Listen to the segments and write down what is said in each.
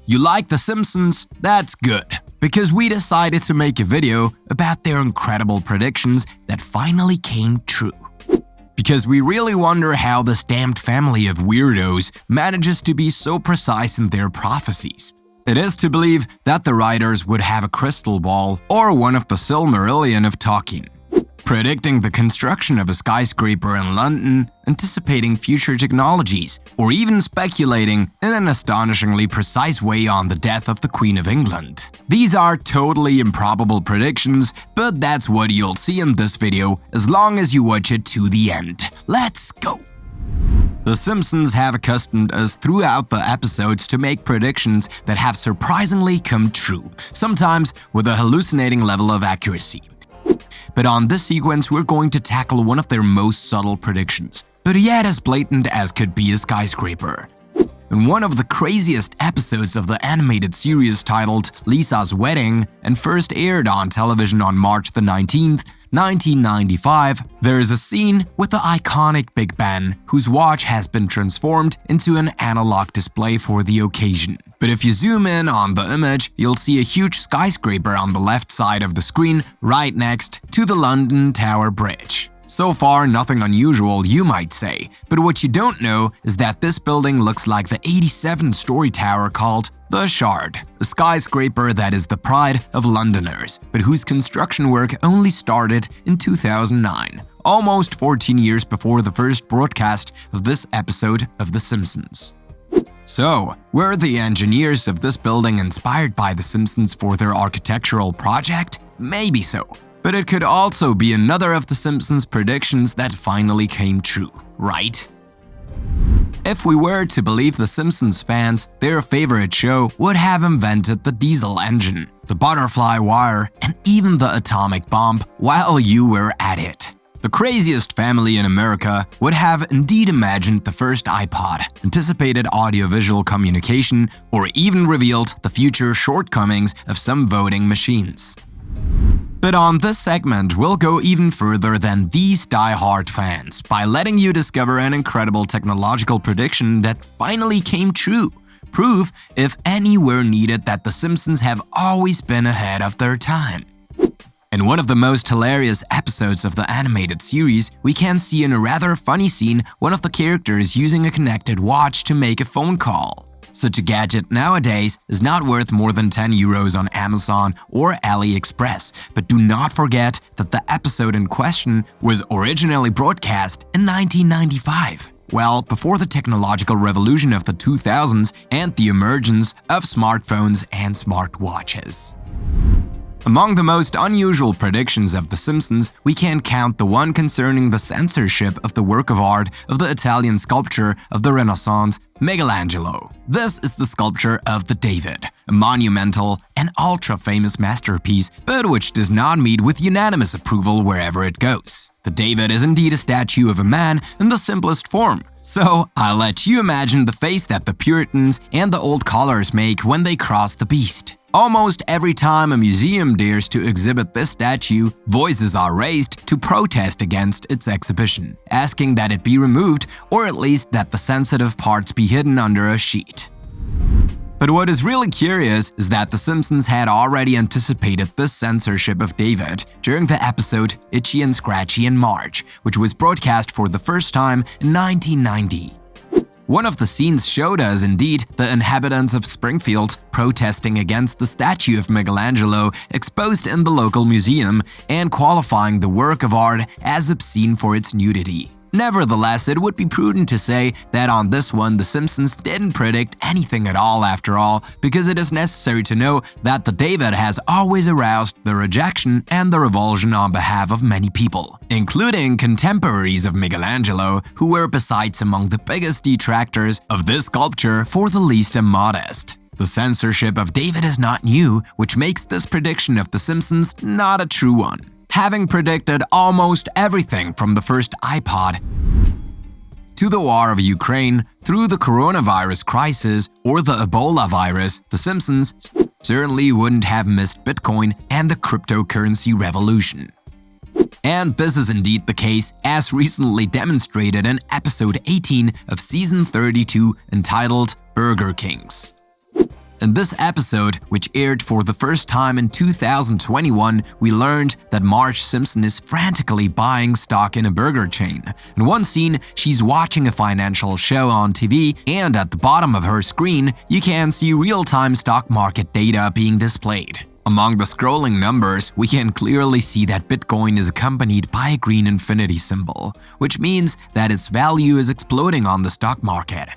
You like The Simpsons? That's good, because we decided to make a video about their incredible predictions that finally came true. Because we really wonder how this damned family of weirdos manages to be so precise in their prophecies. It is to believe that the writers would have a crystal ball or one of the Silmarillion of Tolkien, predicting the construction of a skyscraper in London, anticipating future technologies, or even speculating in an astonishingly precise way on the death of the Queen of England. These are totally improbable predictions, but that's what you'll see in this video as long as you watch it to the end. Let's go! The Simpsons have accustomed us throughout the episodes to make predictions that have surprisingly come true, sometimes with a hallucinating level of accuracy. But on this sequence, we're going to tackle one of their most subtle predictions, but yet as blatant as could be a skyscraper. In one of the craziest episodes of the animated series titled Lisa's Wedding and first aired on television on March the 19th, 1995, there is a scene with the iconic Big Ben, whose watch has been transformed into an analog display for the occasion. But if you zoom in on the image, you'll see a huge skyscraper on the left side of the screen right next to the London Tower Bridge. So far, nothing unusual, you might say, but what you don't know is that this building looks like the 87-story tower called The Shard, a skyscraper that is the pride of Londoners, but whose construction work only started in 2009, almost 14 years before the first broadcast of this episode of The Simpsons. So, were the engineers of this building inspired by The Simpsons for their architectural project? Maybe so. But it could also be another of The Simpsons' predictions that finally came true, right? If we were to believe The Simpsons fans, their favorite show would have invented the diesel engine, the butterfly wire, and even the atomic bomb while you were at it. The craziest family in America would have indeed imagined the first iPod, anticipated audiovisual communication, or even revealed the future shortcomings of some voting machines. But on this segment, we'll go even further than these die-hard fans by letting you discover an incredible technological prediction that finally came true. Proof, if any were needed, that The Simpsons have always been ahead of their time. In one of the most hilarious episodes of the animated series, we can see in a rather funny scene one of the characters using a connected watch to make a phone call. Such a gadget nowadays is not worth more than 10 euros on Amazon or AliExpress, but do not forget that the episode in question was originally broadcast in 1995. Well, before the technological revolution of the 2000s and the emergence of smartphones and smartwatches. Among the most unusual predictions of The Simpsons, we can count the one concerning the censorship of the work of art of the Italian sculptor of the Renaissance, Michelangelo. This is the sculpture of the David, a monumental and ultra-famous masterpiece, but which does not meet with unanimous approval wherever it goes. The David is indeed a statue of a man in the simplest form. So, I'll let you imagine the face that the Puritans and the old callers make when they cross the beast. Almost every time a museum dares to exhibit this statue, voices are raised to protest against its exhibition, asking that it be removed or at least that the sensitive parts be hidden under a sheet. But what is really curious is that The Simpsons had already anticipated this censorship of David during the episode Itchy and Scratchy in March, which was broadcast for the first time in 1990. One of the scenes showed us, indeed, the inhabitants of Springfield protesting against the statue of Michelangelo exposed in the local museum and qualifying the work of art as obscene for its nudity. Nevertheless, it would be prudent to say that on this one, The Simpsons didn't predict anything at all after all, because it is necessary to know that the David has always aroused the rejection and the revulsion on behalf of many people, including contemporaries of Michelangelo, who were besides among the biggest detractors of this sculpture for the least immodest. The censorship of David is not new, which makes this prediction of The Simpsons not a true one. Having predicted almost everything from the first iPod to the war of Ukraine, through the coronavirus crisis or the Ebola virus, The Simpsons certainly wouldn't have missed Bitcoin and the cryptocurrency revolution. And this is indeed the case, as recently demonstrated in episode 18 of season 32 entitled Burger Kings. In this episode, which aired for the first time in 2021, we learned that Marge Simpson is frantically buying stock in a burger chain. In one scene, she's watching a financial show on TV, and at the bottom of her screen, you can see real-time stock market data being displayed. Among the scrolling numbers, we can clearly see that Bitcoin is accompanied by a green infinity symbol, which means that its value is exploding on the stock market.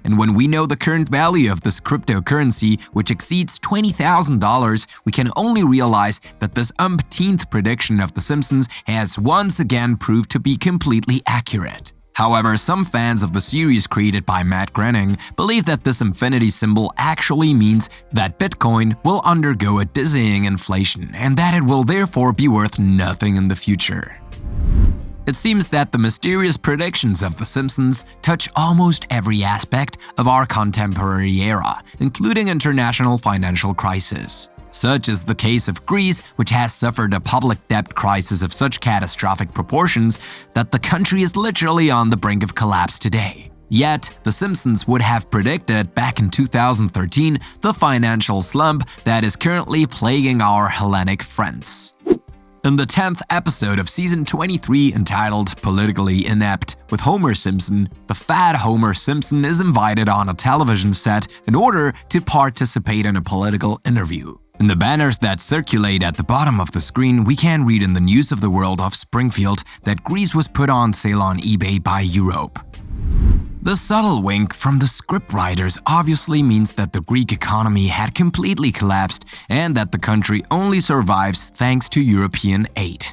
And when we know the current value of this cryptocurrency, which exceeds $20,000, we can only realize that this umpteenth prediction of The Simpsons has once again proved to be completely accurate. However, some fans of the series created by Matt Groening believe that this infinity symbol actually means that Bitcoin will undergo a dizzying inflation and that it will therefore be worth nothing in the future. It seems that the mysterious predictions of The Simpsons touch almost every aspect of our contemporary era, including international financial crisis. Such is the case of Greece, which has suffered a public debt crisis of such catastrophic proportions that the country is literally on the brink of collapse today. Yet, The Simpsons would have predicted back in 2013 the financial slump that is currently plaguing our Hellenic friends. In the 10th episode of season 23 entitled Politically Inept with Homer Simpson, the fat Homer Simpson is invited on a television set in order to participate in a political interview. In the banners that circulate at the bottom of the screen, we can read in the News of the World of Springfield that Greece was put on sale on eBay by Europe. The subtle wink from the scriptwriters obviously means that the Greek economy had completely collapsed and that the country only survives thanks to European aid.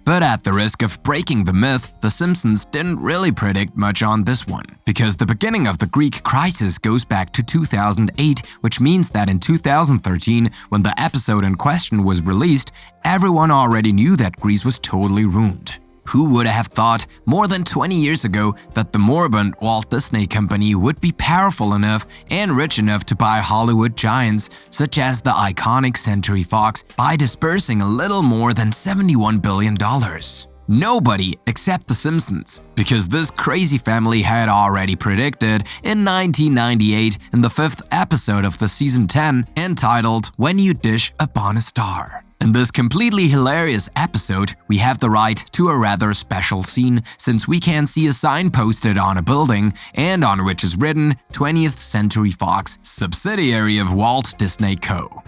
But at the risk of breaking the myth, The Simpsons didn't really predict much on this one, because the beginning of the Greek crisis goes back to 2008, which means that in 2013, when the episode in question was released, everyone already knew that Greece was totally ruined. Who would have thought more than 20 years ago that the moribund Walt Disney Company would be powerful enough and rich enough to buy Hollywood giants such as the iconic Century Fox by disbursing a little more than $71 billion? Nobody except The Simpsons, because this crazy family had already predicted in 1998 in the 5th episode of the season 10 entitled When You Dish Upon a Star. In this completely hilarious episode, we have the right to a rather special scene since we can see a sign posted on a building and on which is written 20th Century Fox, subsidiary of Walt Disney Co.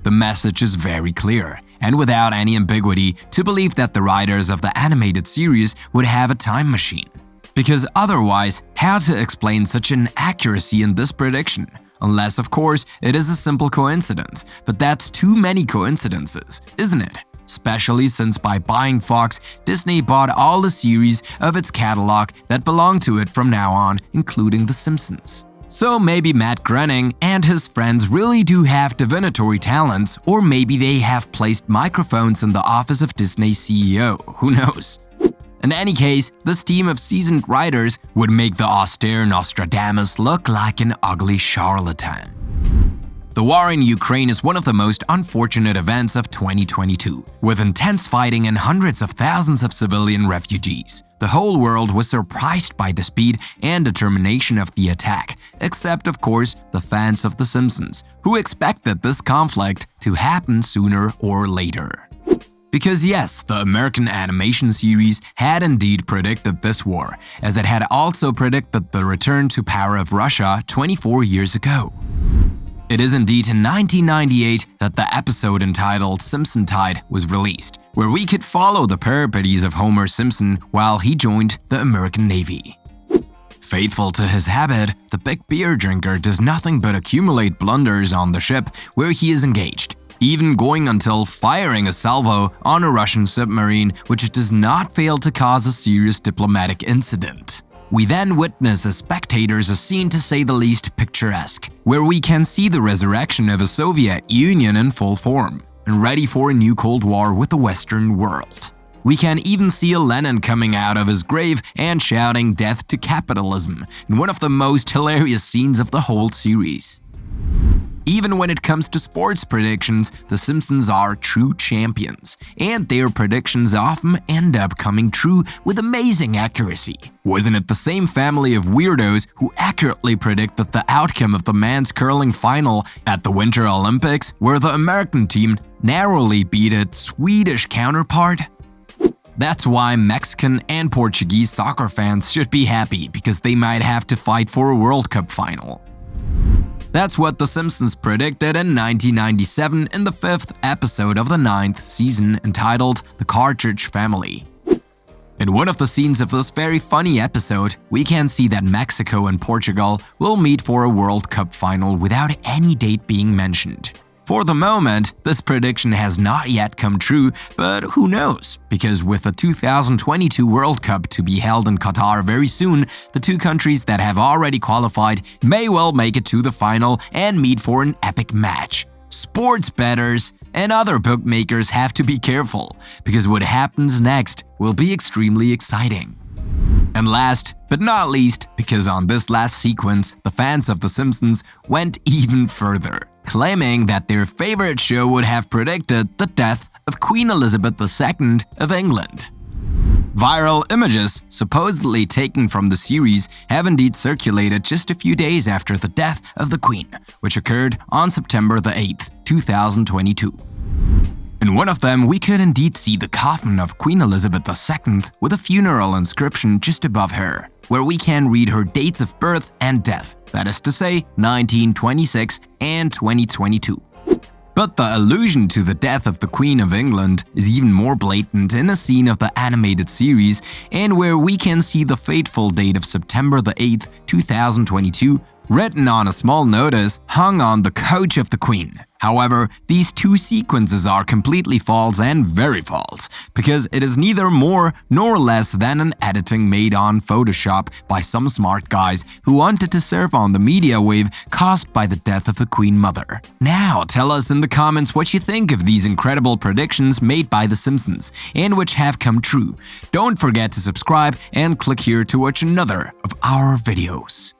The message is very clear, and without any ambiguity, to believe that the writers of the animated series would have a time machine. Because otherwise, how to explain such an accuracy in this prediction? Unless, of course, it is a simple coincidence, but that's too many coincidences, isn't it? Especially since by buying Fox, Disney bought all the series of its catalog that belonged to it from now on, including The Simpsons. So maybe Matt Groening and his friends really do have divinatory talents, or maybe they have placed microphones in the office of Disney's CEO, who knows? In any case, this team of seasoned writers would make the austere Nostradamus look like an ugly charlatan. The war in Ukraine is one of the most unfortunate events of 2022, with intense fighting and hundreds of thousands of civilian refugees. The whole world was surprised by the speed and determination of the attack, except of course the fans of The Simpsons, who expected this conflict to happen sooner or later. Because yes, the American animation series had indeed predicted this war, as it had also predicted the return to power of Russia 24 years ago. It is indeed in 1998 that the episode entitled Simpsontide was released, where we could follow the peripeties of Homer Simpson while he joined the American Navy. Faithful to his habit, the big beer drinker does nothing but accumulate blunders on the ship where he is engaged, even going until firing a salvo on a Russian submarine, which does not fail to cause a serious diplomatic incident. We then witness as spectators a scene to say the least picturesque, where we can see the resurrection of a Soviet Union in full form, and ready for a new Cold War with the Western world. We can even see a Lenin coming out of his grave and shouting "Death to Capitalism" in one of the most hilarious scenes of the whole series. Even when it comes to sports predictions, the Simpsons are true champions, and their predictions often end up coming true with amazing accuracy. Wasn't it the same family of weirdos who accurately predicted the outcome of the men's curling final at the Winter Olympics, where the American team narrowly beat its Swedish counterpart? That's why Mexican and Portuguese soccer fans should be happy, because they might have to fight for a World Cup final. That's what The Simpsons predicted in 1997 in the 5th episode of the 9th season, entitled The Cartridge Family. In one of the scenes of this very funny episode, we can see that Mexico and Portugal will meet for a World Cup final without any date being mentioned. For the moment, this prediction has not yet come true, but who knows? Because with the 2022 World Cup to be held in Qatar very soon, the two countries that have already qualified may well make it to the final and meet for an epic match. Sports bettors and other bookmakers have to be careful, because what happens next will be extremely exciting. And last but not least, because on this last sequence, the fans of The Simpsons went even further, claiming that their favorite show would have predicted the death of Queen Elizabeth II of England. Viral images, supposedly taken from the series, have indeed circulated just a few days after the death of the Queen, which occurred on September the 8th, 2022. In one of them, we could indeed see the coffin of Queen Elizabeth II with a funeral inscription just above her, where we can read her dates of birth and death, that is to say 1926 and 2022. But the allusion to the death of the Queen of England is even more blatant in a scene of the animated series, and where we can see the fateful date of September the 8th, 2022, written on a small notice hung on the coach of the Queen. However, these two sequences are completely false and very false, because it is neither more nor less than an editing made on Photoshop by some smart guys who wanted to surf on the media wave caused by the death of the Queen Mother. Now, tell us in the comments what you think of these incredible predictions made by The Simpsons, and which have come true. Don't forget to subscribe and click here to watch another of our videos.